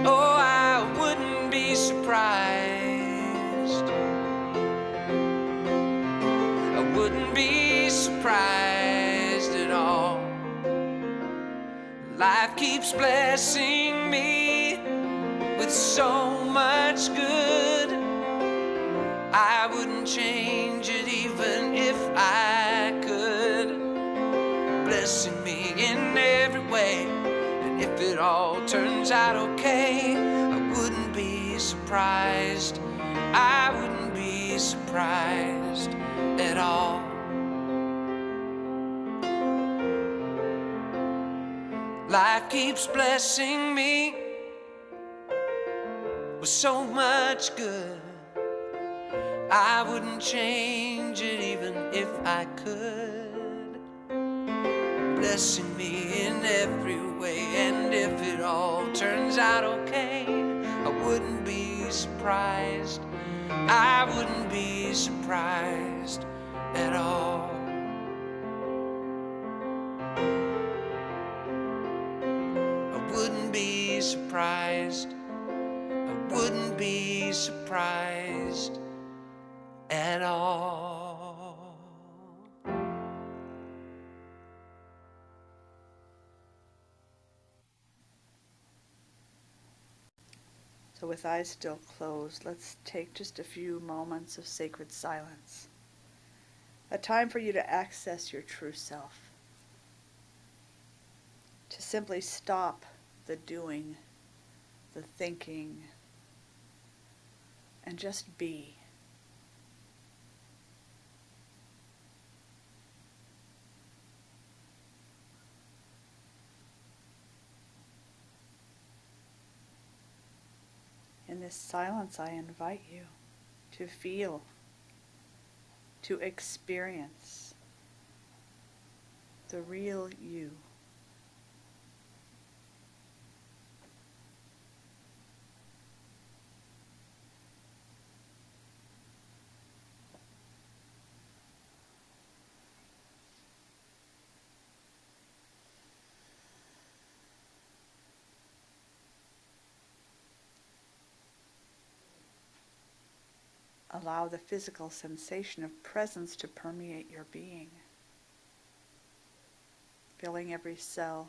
Oh, I wouldn't be surprised. I wouldn't be surprised at all. Life keeps blessing me with so much good. I wouldn't change it even if I could. Blessing me in every way, and if it all turns out okay, I wouldn't be surprised. I wouldn't be surprised at all. Life keeps blessing me with so much good. I wouldn't change it even if I could. Blessing me in every way, and if it all turns out okay, I wouldn't be surprised. I wouldn't be surprised at all. I wouldn't be surprised. I wouldn't be surprised at all. So with eyes still closed, let's take just a few moments of sacred silence. A time for you to access your true self. To simply stop the doing, the thinking, and just be. In this silence, I invite you to feel, to experience the real you. Allow the physical sensation of presence to permeate your being, filling every cell,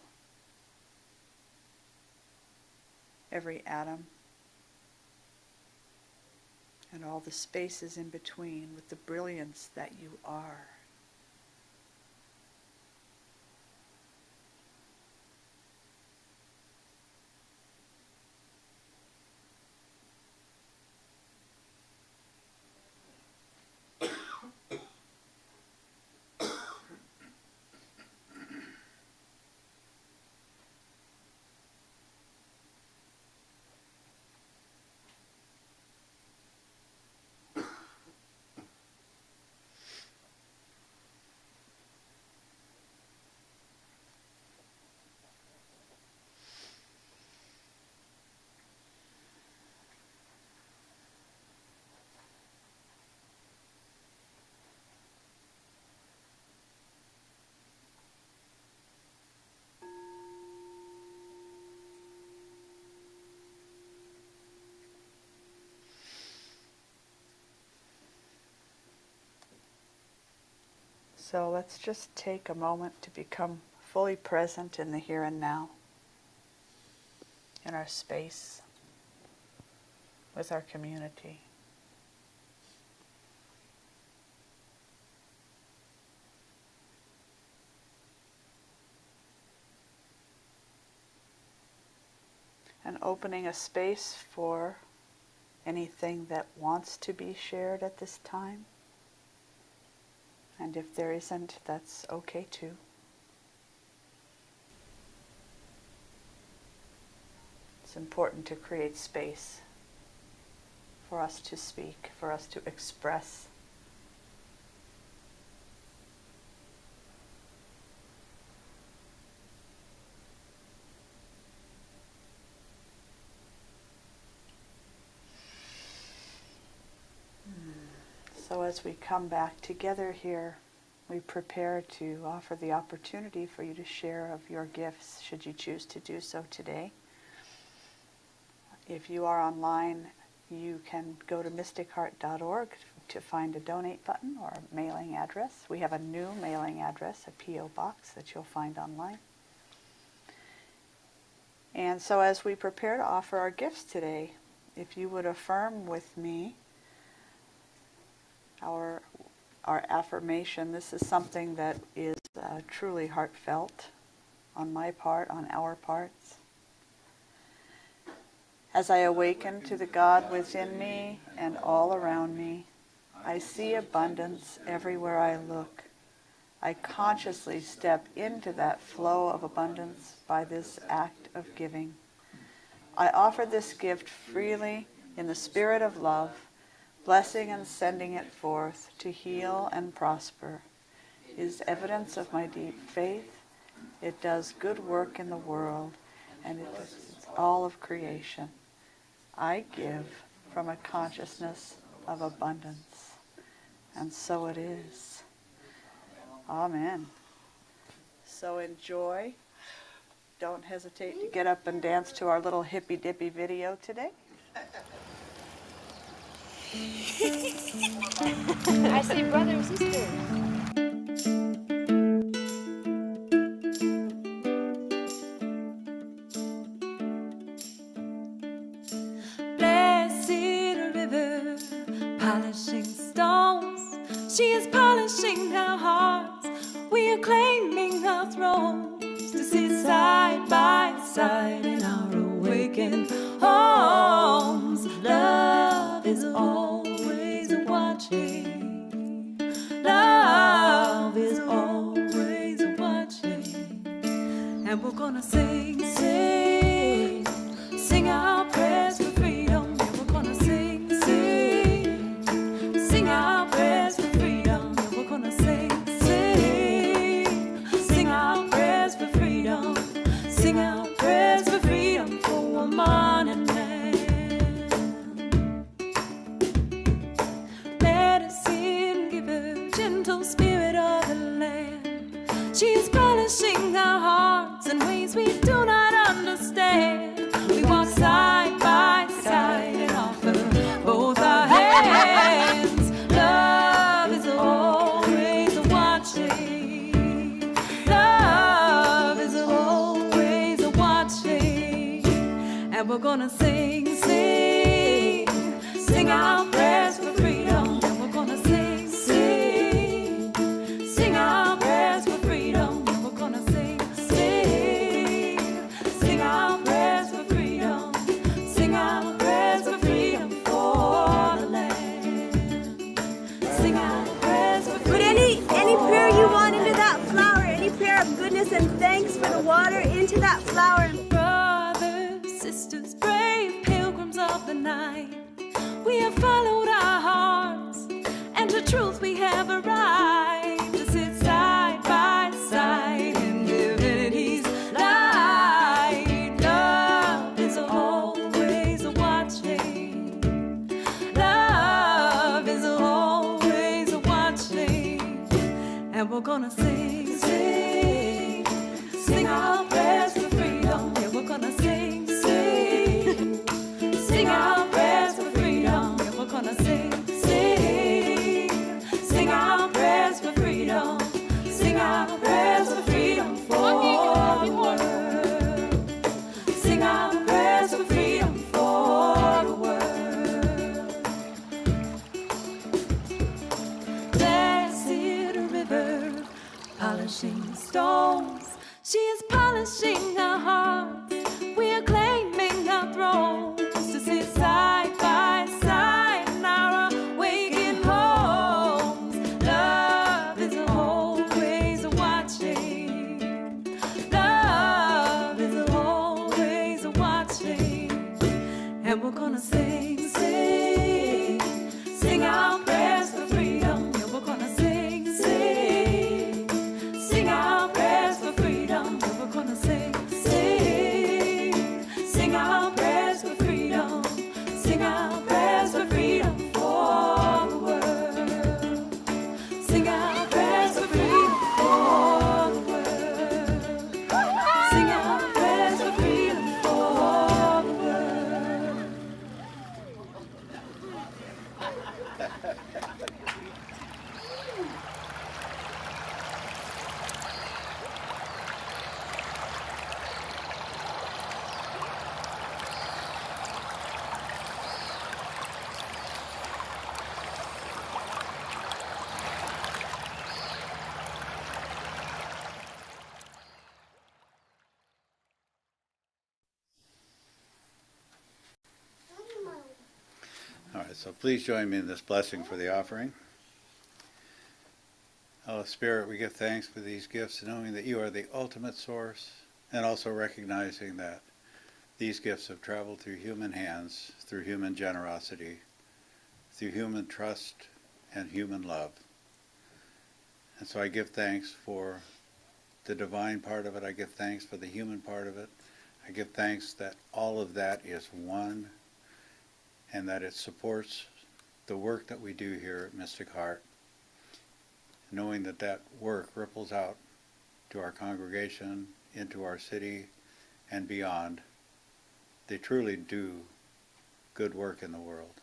every atom, and all the spaces in between with the brilliance that you are. So let's just take a moment to become fully present in the here and now, in our space, with our community. And opening a space for anything that wants to be shared at this time. And if there isn't, that's okay too. It's important to create space for us to speak, for us to express. So as we come back together here, we prepare to offer the opportunity for you to share of your gifts, should you choose to do so today. If you are online, you can go to mysticheart.org to find a donate button or a mailing address. We have a new mailing address, a P.O. box that you'll find online. And so as we prepare to offer our gifts today, if you would affirm with me our affirmation. This is something that is truly heartfelt on my part, on our parts. As I awaken to the God within me and all around me, I see abundance everywhere I look. I consciously step into that flow of abundance by this act of giving. I offer this gift freely in the spirit of love, blessing and sending it forth to heal and prosper. It is evidence of my deep faith. It does good work in the world, and it is all of creation. I give from a consciousness of abundance. And so it is. Amen. So enjoy. Don't hesitate to get up and dance to our little hippy-dippy video today. I say brother and sister. Blessed river, polishing stones. She is polishing our hearts. We are claiming our thrones to sit side by side in our awakened homes. Love is always watching. Love is always watching. And we're gonna sing, sing, sing our prayers for freedom. And we're gonna sing, sing, sing our prayers for freedom. And we're gonna sing, sing, sing our prayers for freedom. Sing our prayers for freedom for woman and man. Medicine giver, gentle spirit of the land. She is polishing our hearts in ways we do not understand. we're gonna sing, sing, sing our prayers for freedom. And we're gonna sing, sing, sing our prayers for freedom. And we're gonna sing, sing, sing our prayers for freedom. Sing our prayers for freedom for the land. Sing our prayers for freedom. Put any prayer you want into that flower, any prayer of goodness and thanks for the water into that flower. Brothers, sisters, brave pilgrims of the night, we have followed our hearts, and to truth we have arrived to sit side by side in divinity's light. Love is always watching. Love is always watching. And we're gonna sing, sing, sing our prayers for freedom. Yeah, we're gonna sing, sing, sing our prayers for freedom. Yeah, we're gonna sing, sing, sing our prayers for freedom. Sing our prayers for freedom for the world. Sing our prayers for freedom for the world. Blessed river, polishing stones. She is polishing our hearts. We are claiming our thrones to sit side by side in our awakened homes. Love is always watching. Love is always watching. And we're gonna sing, sing, sing our prayers for freedom. Yeah, we're gonna sing, sing, sing our prayers for freedom. Yeah, we're gonna sing, sing, sing our prayers for freedom. Sing our prayers for freedom for the world. Sing our prayers for freedom for the world. Sing our prayers for freedom for the world. All right, so please join me in this blessing for the offering. Oh, Spirit, we give thanks for these gifts, knowing that you are the ultimate source, and also recognizing that these gifts have traveled through human hands, through human generosity, through human trust, and human love. And so I give thanks for the divine part of it. I give thanks for the human part of it. I give thanks that all of that is one, and that it supports the work that we do here at Mystic Heart, knowing that that work ripples out to our congregation, into our city, and beyond. They truly do good work in the world.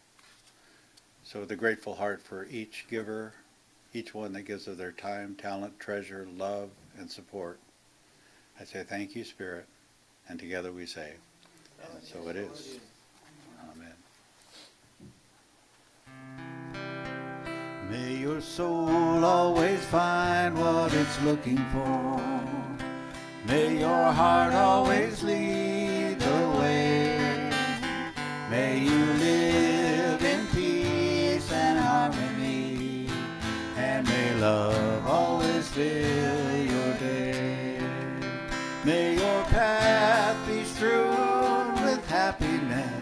So with a grateful heart for each giver, each one that gives of their time, talent, treasure, love, and support, I say thank you, Spirit, and together we say, and so it is. Amen. May your soul always find what it's looking for. May your heart always lead the way. May you live in peace and harmony. And may love always fill your day. May your path be strewn with happiness.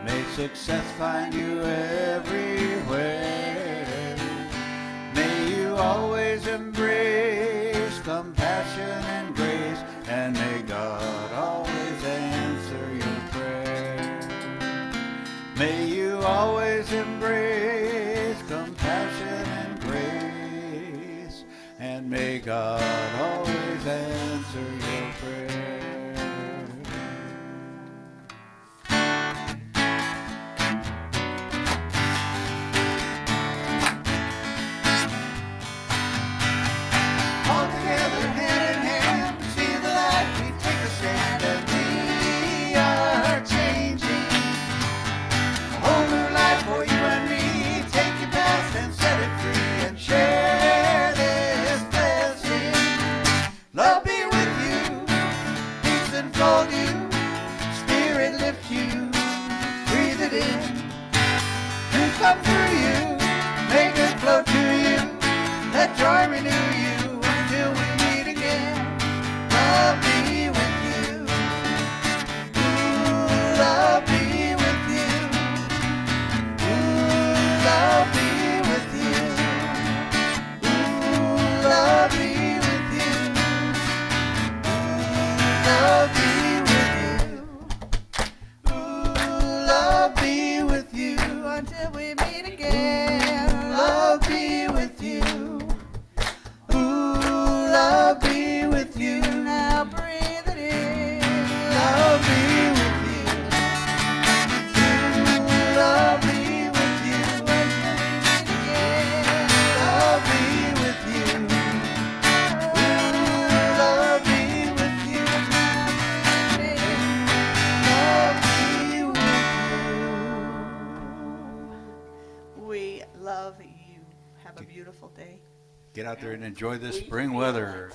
May success find you everywhere. May you always embrace compassion and grace, and may God always answer your prayer. May you always embrace compassion and grace, and may God always answer your prayer. Together, hand in hand, see the light, we take a stand and we are until we meet again. Love be with you. Ooh, love be with you. Now breathe it in. Love be with you. Ooh, love be with you until we meet again. Love be with you. Ooh, love be with you. Now breathe it in. Love be with you. We love you. Have a beautiful day. Get out there and enjoy this spring weather.